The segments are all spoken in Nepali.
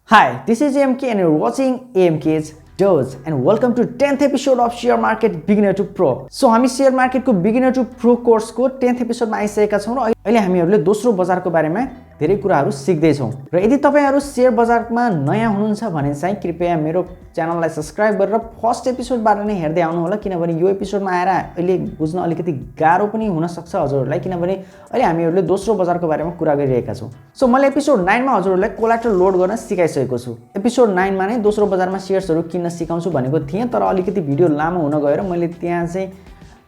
Hi, this is AMK and you're watching AMK's Dose and welcome to 10th episode of Share Market Beginner to Pro. So हामी शेयर मार्केटको बिगिनर टु प्रो कोर्सको 10th एपिसोडमा आइसकेका छौं र अहिले हामीहरूले दोस्रो बजारको बारेमा धेरै कुराहरू सिक्दै छौं। र यदि तपाईहरु शेयर बजारमा नयाँ हुनुहुन्छ भने चाहिँ कृपया मेरो च्यानललाई सब्स्क्राइब गरेर फर्स्ट एपिसोडबाट नै हेर्दै आउनु होला किनभने यो एपिसोडमा आएर अहिले बुझ्न अलिकति गाह्रो पनि हुन सक्छ हजुरहरुलाई किनभने अहिले हामीहरूले दोस्रो बजारको बारेमा कुरा गरिरहेका छौं। सो मैले एपिसोड 9 मा हजुरहरुलाई कोलाटरल लोड गर्न सिकाइसकेको छु। एपिसोड 9 मा नै दोस्रो बजारमा शेयर्सहरु किन्न सिकाउँछु भनेको थिएँ तर अलिकति भिडियो लामो हुन गएर मैले त्यहाँ चाहिँ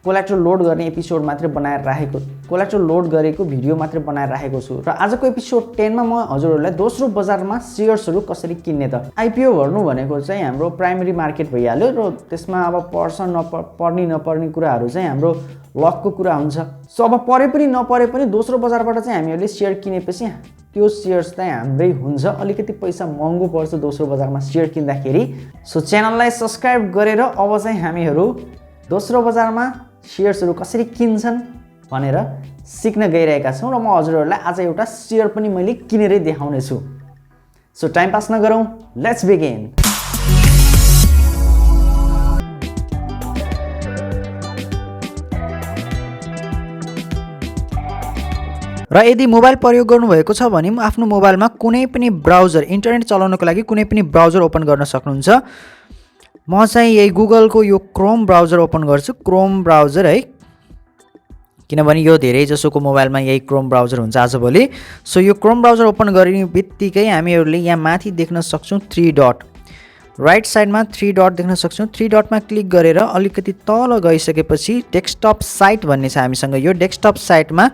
कोलाटरल लोड गर्ने एपिसोड मात्र बनाएर राखेको कोलाटरल लोड गरेको भिडियो मात्र बनाएर राखेको छु र आजको एपिसोड 10 मा म हजुरहरुलाई दोस्रो बजारमा शेयर्सहरु कसरी किन्ने त आईपीओ भर्नु भनेको चाहिँ हाम्रो प्राइमरी मार्केट भइहाल्यो र त्यसमा अब पर्ने नपर्ने कुराहरु चाहिँ हाम्रो लकको कुरा हुन्छ। सो अब परे पनि नपरे पनि दोस्रो बजारबाट चाहिँ हामीहरूले शेयर किनेपछि त्यो शेयर्स चाहिँ हाम्रै हुन्छ। अलिकति पैसा महँगो पर्छ दोस्रो बजारमा शेयर किन्दाखेरि। सो च्यानललाई सब्स्क्राइब गरेर अब चाहिँ हामीहरू दोस्रो बजारमा शेयर्सहरु कसरी किन्छन् भनेर सिक्न गइरहेका छौं र म हजुरहरुलाई आज एउटा शेयर पनि मैले किनेरै देखाउने छु। सो टाइम पास नगरौं, लेट्स बिगिन। र यदि मोबाइल प्रयोग गर्नुभएको छ भने आफ्नो मोबाइलमा कुनै पनि ब्राउजर इन्टरनेट चलाउनको लागि कुनै पनि ब्राउजर ओपन गर्न सक्नुहुन्छ। म चाहिँ यही गुगलको यो क्रोम ब्राउजर ओपन गर्छु, क्रोम ब्राउजर है, किनभने यो धेरै जसोको मोबाइलमा यही क्रोम ब्राउजर हुन्छ आजभोलि। सो यो क्रोम ब्राउजर ओपन गर्ने बित्तिकै हामीहरूले यहाँ माथि देख्न सक्छौं 3 डट, राइट साइडमा 3 डट देख्न सक्छौं। 3 डटमा क्लिक गरेर अलिकति तल गइसकेपछि डेस्कटप साइट भन्ने छ हामीसँग। यो डेस्कटप साइटमा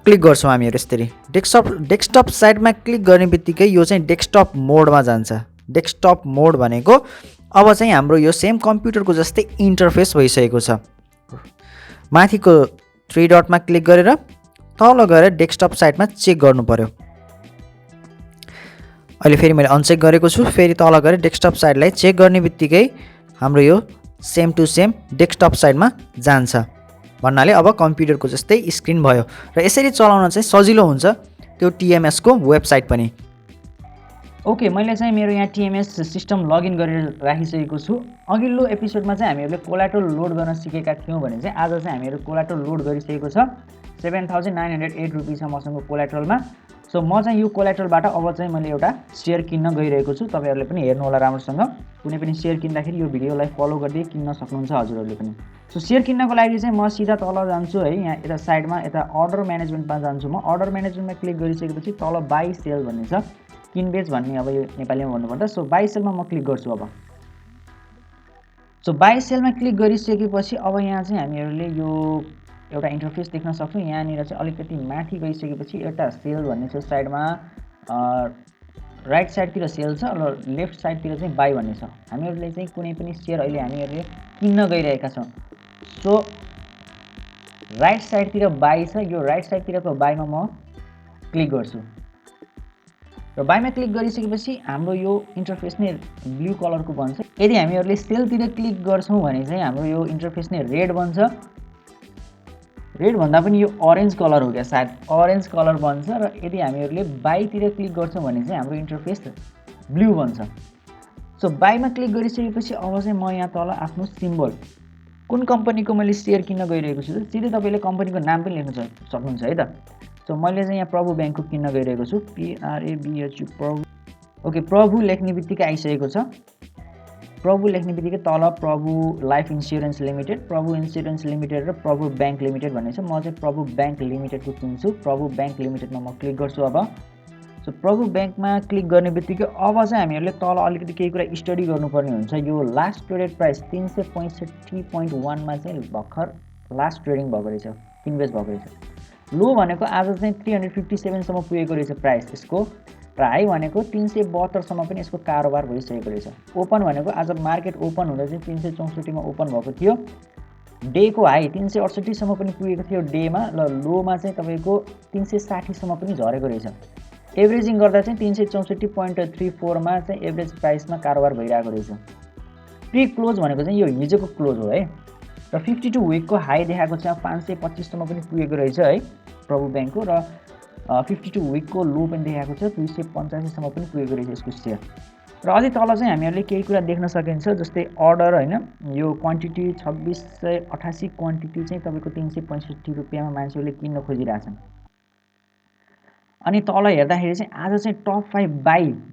क्लिक गर्छौं हामीहरु यसरी। डेस्कटप साइटमा क्लिक गर्ने बित्तिकै यो चाहिँ डेस्कटप मोडमा जान्छ। डेस्कटप मोड भनेको अब चाहिँ हाम्रो यो सेम कम्प्युटरको जस्तै इन्टरफेस भइसकेको छ। माथिको 3 डटमा क्लिक गरेर तल गएर डेस्कटप साइटमा चेक गर्नु पर्यो। अहिले फेरि मैले अनचेक गरेको छु, फेरि तल गएर डेस्कटप साइटलाई चेक गर्ने बित्तिकै हाम्रो यो सेम टु सेम डेस्कटप साइटमा जान्छ भन्नाले अब कम्प्युटरको जस्तै स्क्रिन भयो र यसरी चलाउन चाहिँ सजिलो हुन्छ त्यो टीएमएस को वेबसाइट पनि। ओके, मैले चाहिँ मेरो यहाँ टीएमएस सिस्टम लगइन गरेर राखिसकेको छु। अघिल्लो एपिसोडमा चाहिँ हामीहरूले कोलाटरल लोड गर्न सिकेका थियौं भने चाहिँ आज चाहिँ हामीहरू कोलाटरल लोड गरिसकेको छ। 7908 रुपैयाँ छ मसँग कोलाटरलमा। सो म चाहिँ यो कोलाटरलबाट अब चाहिँ मैले एउटा शेयर किन्न गइरहेको छु। तपाईहरुले पनि हेर्नु होला राम्रोसँग। कुनै पनि शेयर किन्दाखेरि यो भिडियोलाई फलो गर्दै किन्न सक्नुहुन्छ हजुरहरुले पनि। सो शेयर किन्नको लागि चाहिँ म सिधा तल जान्छु है, यहाँ यता साइडमा यता अर्डर म्यानेजमेन्टमा जान्छु। म अर्डर म्यानेजमेन्टमा क्लिक गरिसकेपछि तल बाइ सेल भन्ने छ, किनबेच भन्ने अब यो नेपालीमा भन्नुपर्दा। सो बाइ सेलमा म क्लिक गर्छु अब। सो बाइ सेलमा क्लिक गरिसकेपछि अब यहाँ चाहिँ हामीहरूले यो एउटा इन्टरफेस देख्न सक्छौं। यहाँनिर चाहिँ अलिकति माथि गइसकेपछि एउटा सेल भन्ने छ साइडमा, राइट साइडतिर सेल छ र लेफ्ट साइडतिर चाहिँ बाइ भन्ने छ। हामीहरूले चाहिँ कुनै पनि शेयर अहिले हामीहरूले किन्न गइरहेका छौं। सो राइट साइडतिर बाइ छ, यो राइट साइडतिरको बाइमा म क्लिक गर्छु र बाइमा क्लिक गरिसकेपछि हाम्रो यो इन्टरफेस नै ब्लू कलरको बन्छ। यदि हामीहरूले सेलतिर क्लिक गर्छौं भने चाहिँ हाम्रो यो इन्टरफेस नै रेड बन्छ। रेड भन्दा पनि यो ऑरेन्ज कलर हो क्या, सायद ऑरेन्ज कलर बन्छ। र यदि हामीहरूले बाइतिर क्लिक गर्छौं भने चाहिँ हाम्रो इन्टरफेस ब्लू बन्छ। सो बाइमा क्लिक गरिसकेपछि अब चाहिँ म यहाँ तल आफ्नो सिम्बल कुन कम्पनीको मैले शेयर किन्न गइरहेको छु सिधै तपाईले कम्पनीको नाम पनि लेख्न सक्नुहुन्छ है त। सो मैले चाहिँ यहाँ प्रभु बैंकको किन्न गइरहेको छु, PRABHU प्रभु। ओके, प्रभु लेख्ने बित्तिकै आइसकेको छ। प्रभु लेख्ने बित्तिकै तल प्रभु लाइफ इन्स्योरेन्स लिमिटेड, प्रभु इन्स्योरेन्स लिमिटेड र प्रभु बैंक लिमिटेड भन्ने छ। म चाहिँ प्रभु बैंक लिमिटेडको किन्छु। प्रभु बैंक लिमिटेडमा म क्लिक गर्छु अब। सो प्रभु बैंकमा क्लिक गर्ने बित्तिकै अब चाहिँ हामीहरूले तल अलिकति केही कुरा स्टडी गर्नुपर्ने हुन्छ। यो लास्ट ट्रेडेड प्राइस 365.1 मा चाहिँ भर्खर लास्ट ट्रेडिङ भएको रहेछ, किनबेच भएको रहेछ। लो भनेको आज चाहिँ 357 सम्म पुगेको रहेछ प्राइस यसको, र हाई भनेको 372 सम्म पनि यसको कारोबार भइसकेको रहेछ। ओपन भनेको आज मार्केट ओपन हुँदा चाहिँ 364 मा ओपन भएको थियो। डे को हाई 368 सम्म पनि पुगेको थियो डेमा, र लोमा चाहिँ तपाईको 360 सम्म पनि झरेको रहेछ। एभरेजिङ गर्दा चाहिँ 364.34 मा चाहिँ एभरेज प्राइसमा कारोबार भइरहेको रहेछ। प्री क्लोज भनेको चाहिँ यो हिजोको क्लोज हो है, र 52 विकको हाई देखाएको छ 525 सम्म पनि पुगेको रहेछ है प्रभु बैंकको। र 52 विकको लो पनि देखाएको छ, 285 सम्म पनि पुगेको रहेछ यसको सेयर। र अझै तल चाहिँ हामीहरूले केही कुरा देख्न सकिन्छ, जस्तै अर्डर हैन, यो क्वान्टिटी 2688 क्वान्टिटी चाहिँ तपाईको 365 रुपैयाँमा मान्छेहरूले किन्न खोजिरहेछन्। अनि तल हेर्दाखेरि चाहिँ आज चाहिँ टप 5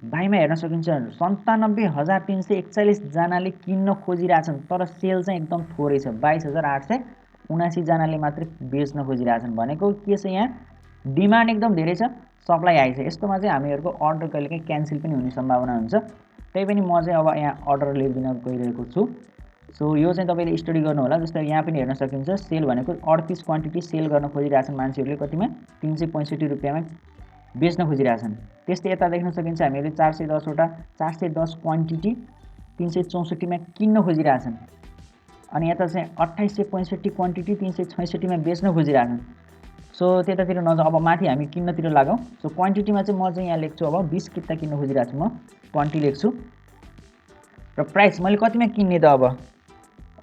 बाईमा हेर्न सकिन्छ 97341 जनाले किन्न खोजिरहेछन्, तर सेल चाहिँ एकदम थोरै छ, 22879 जनाले मात्रै बेच्न खोजिरहेछन्। भनेको के छ, यहाँ डिमान्ड एकदम धेरै छ, सप्लाई हाई छ। यस्तोमा चाहिँ हामीहरूको अर्डर कहिलेकाहीँ क्यान्सल पनि हुने सम्भावना हुन्छ। त्यही पनि म चाहिँ अब यहाँ अर्डर लेखिदिन गइरहेको छु। सो यो चाहिँ तपाईँले स्टडी गर्नु होला। जस्तै यहाँ पनि हेर्न सकिन्छ सेल भनेको 38 क्वान्टिटी सेल गर्न खोजिरहेछन् मान्छेहरूले, कतिमा 365 रुपैयाँमा बेच्न खोजिरहेछन्। त्यस्तै यता देख्न सकिन्छ हामीहरूले 410 क्वान्टिटी 364 मा किन्न खोजिरहेछन्। अनि यता चाहिँ 2865 क्वान्टिटी 366 मा बेच्न खोजिरहेछन्। सो त्यतातिर नजाउँ, अब माथि हामी किन्नतिर लागौँ। सो क्वान्टिटीमा चाहिँ म चाहिँ यहाँ लेख्छु, अब 20 किता किन्न खोजिरहेको छु, म क्वान्टिटी लेख्छु। र प्राइस मैले कतिमा किन्ने त अब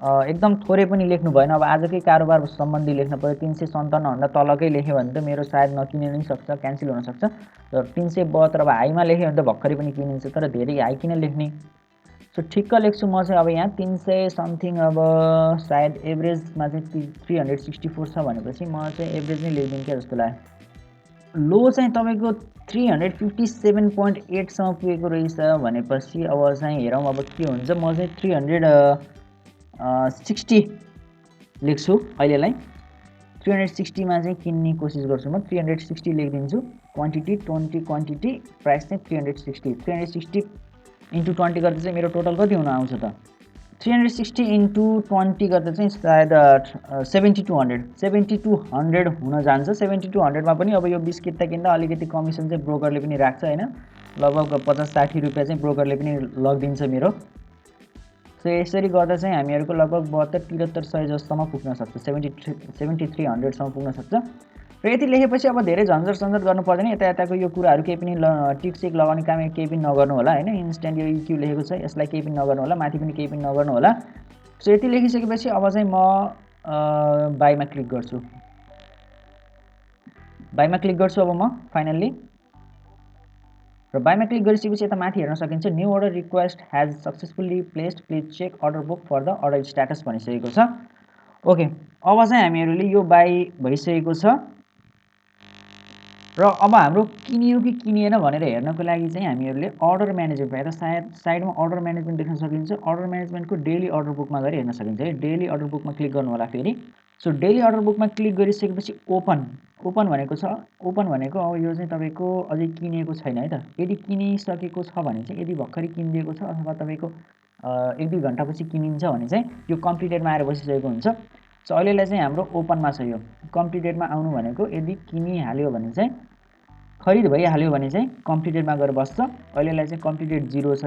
एकदम थोरै पनि लेख्नु भएन। अब आजकै कारोबार सम्बन्धी लेख्न पर्यो। 357 भन्दा तलकै लेख्यो भने त मेरो सायद नकिने नै सक्छ, क्यान्सल हुन सक्छ। र 372 अब हाईमा लेख्यो भने त भर्खरै पनि किनिन्छ, तर धेरै हाई किन लेख्ने। सो ठिक्क लेख्छु म चाहिँ अब यहाँ 300 समथिङ, अब सायद एभरेजमा चाहिँ 364 छ भनेपछि म चाहिँ एभरेज नै लेखिदिउँ क्या जस्तो लाग्यो। लो चाहिँ तपाईँको 357.8 सम्म पुगेको रहेछ भनेपछि अब चाहिँ हेरौँ अब के हुन्छ। म चाहिँ 360 लेख्छु अहिलेलाई। 360 मा चाहिँ किन्ने कोसिस गर्छु म। 360 लेखिदिन्छु। क्वान्टिटी 20 क्वान्टिटी, प्राइस चाहिँ 360। 360 इन्टु 20 गर्दा चाहिँ मेरो टोटल कति हुन आउँछ त? 360 इन्टु 20 गर्दा चाहिँ सायद 7200 हुन जान्छ। 7200 मा पनि अब यो 20 किता किन्दा अलिकति कमिसन चाहिँ ब्रोकरले पनि राख्छ हैन, लगभग 50-60 रुपैयाँ चाहिँ ब्रोकरले पनि लगिदिन्छ मेरो। सो यसरी गर्दा चाहिँ हामीहरूको लगभग 72-7300 जस्तोमा पुग्न सक्छ, 7300 सम्म पुग्न सक्छ। र यति लेखेपछि अब धेरै झन्झट गर्नु पर्दैन। यताको यो कुराहरू केही पनि टिक सिक लगाउने काम केही पनि नगर्नु होला हैन। इन्स्ट्यान्ट यो इक्यू लेखेको छ, यसलाई केही पनि नगर्नु होला, माथि पनि केही पनि नगर्नु होला। सो यति लेखिसकेपछि अब चाहिँ म बाईमा क्लिक गर्छु। बाईमा क्लिक गर्छु अब म फाइनल्ली। र बाईमा क्लिक गरिसकेपछि यता माथि हेर्न सकिन्छ new order request has successfully placed, please check order book for the order status भनिसकेको छ। ओके, अब चाहिँ हामीहरूले यो बाई भइसकेको छ। र अब हाम्रो किनियो कि किनिएन भनेर हेर्नको लागि चाहिँ हामीहरूले अर्डर म्यानेजमेन्ट यता साइडमा अर्डर म्यानेजमेन्ट देख्न सकिन्छ। अर्डर म्यानेजमेन्टको डेली अर्डर बुकमा गएर हेर्न सकिन्छ है। डेली अर्डर बुकमा क्लिक गर्नु होला फेरि। सो डेली अर्डर बुकमा क्लिक गरिसकेपछि ओपन भनेको छ। ओपन भनेको अब यो चाहिँ तपाईँको अझै किनिएको छैन है त। यदि किनिसकेको छ भने चाहिँ, यदि भर्खरै किनिदिएको छ अथवा तपाईँको 1-2 घन्टापछि किनिन्छ भने चाहिँ यो कम्प्लिटेडमा आएर बसिसकेको हुन्छ। सो अहिलेलाई चाहिँ हाम्रो ओपनमा छ। यो कम्प्लिटेडमा आउनु भनेको यदि किनिहाल्यो भने चाहिँ, खरिद भइहाल्यो भने चाहिँ कम्प्लिटेडमा गएर बस्छ। अहिलेलाई चाहिँ कम्प्लिटेड 0 छ,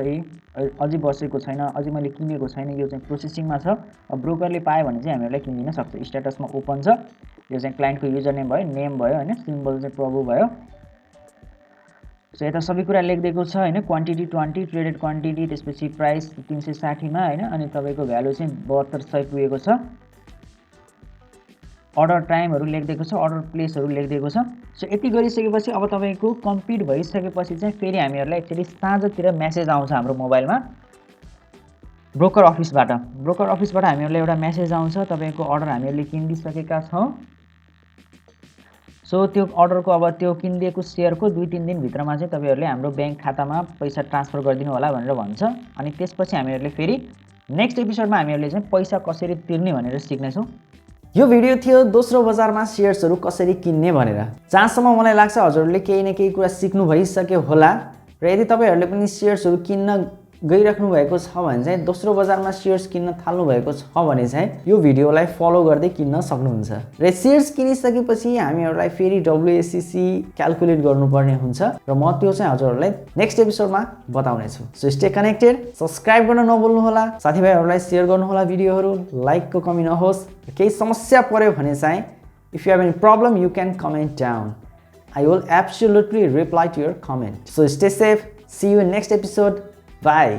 अझै बसेको छैन, अझै मैले किनेको छैन, यो चाहिँ प्रोसेसिङमा छ। अब ब्रोकरले पायो भने चाहिँ हामीहरूलाई किनिदिन सक्छ। स्ट्याटसमा ओपन छ। यो चाहिँ क्लाइन्टको युजर नेम भयो, नेम भयो हैन, सिम्बल चाहिँ प्रभु भयो। सो यता सबै कुरा लेखिदिएको छ हैन। क्वान्टिटी 20, ट्रेडेड क्वान्टिटी, त्यसपछि प्राइस 360 मा हैन, अनि तपाईँको भ्यालु चाहिँ 7200 पुगेको छ। अर्डर टाइमहरू लेखिदिएको छ, अर्डर प्लेसहरू लेखिदिएको छ। सो यति गरिसकेपछि अब तपाईँको कम्प्लिट भइसकेपछि चाहिँ फेरि हामीहरूलाई एक्चुअली साँझतिर मेसेज आउँछ हाम्रो मोबाइलमा ब्रोकर अफिसबाट। ब्रोकर अफिसबाट हामीहरूलाई एउटा मेसेज आउँछ, तपाईँको अर्डर हामीहरूले किनिदिसकेका छौँ। सो त्यो अर्डरको अब त्यो किनिदिएको सेयरको 2-3 दिनभित्रमा चाहिँ तपाईँहरूले हाम्रो ब्याङ्क खातामा पैसा ट्रान्सफर गरिदिनु होला भनेर भन्छ। अनि त्यसपछि हामीहरूले फेरि नेक्स्ट एपिसोडमा हामीहरूले चाहिँ पैसा कसरी तिर्ने भनेर सिक्नेछौँ। यो भिडियो थियो दोस्रो बजारमा शेयर्सहरू कसरी किन्ने भनेर। जहाँसम्म मलाई लाग्छ हजुरहरूले केही न केही कुरा सिक्नु भइसक्यो होला। र यदि तपाईँहरूले पनि शेयर्सहरू किन्न गइराख्नु भएको छ भने चाहिँ, दोस्रो बजारमा शेयर्स किन्न थाल्नु भएको छ भने चाहिँ यो भिडियोलाई फलो गर्दै किन्न सक्नुहुन्छ। र शेयर्स किनिसकेपछि हामीहरूलाई फेरि WACC क्याल्कुलेट गर्नुपर्ने हुन्छ र म त्यो चाहिँ हजुरहरूलाई नेक्स्ट एपिसोडमा बताउने छु। सो स्टे कनेक्टेड, सब्स्क्राइब गर्न नभुल्नु होला, साथीभाइहरूलाई शेयर गर्नु होला भिडियोहरू, लाइकको कमी नहोस्। केही समस्या पर्यो भने चाहिँ if you have any problem you can comment down, I will absolutely reply to your comment. So stay safe, see you in next episode, bye।